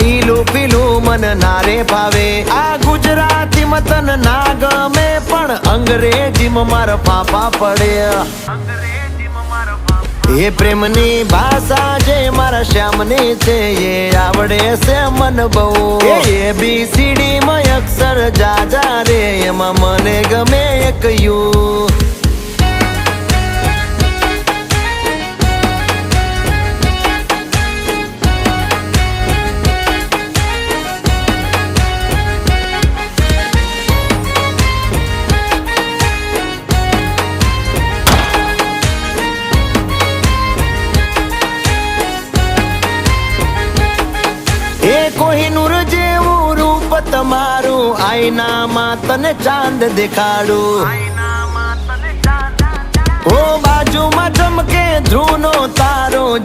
ઈલું પીલું મન ના રે ભાવે આ ગુજરાતી મતન ના ગમે પણ અંગ્રેજીમાં મારા પાપા પડે એ પ્રેમની ભાષા જે મારા શ્યામની છે એ આવડે છે મન બહુ ABCD માં અક્ષર જાજા રે એમાં મને ગમે એક યુ કોહિનૂર જેવું રૂપ તમારું આઈનામાં તને ચાંદ દેખાડું ઓ બાજુમાં ચમકે ધ્રુવનો તારો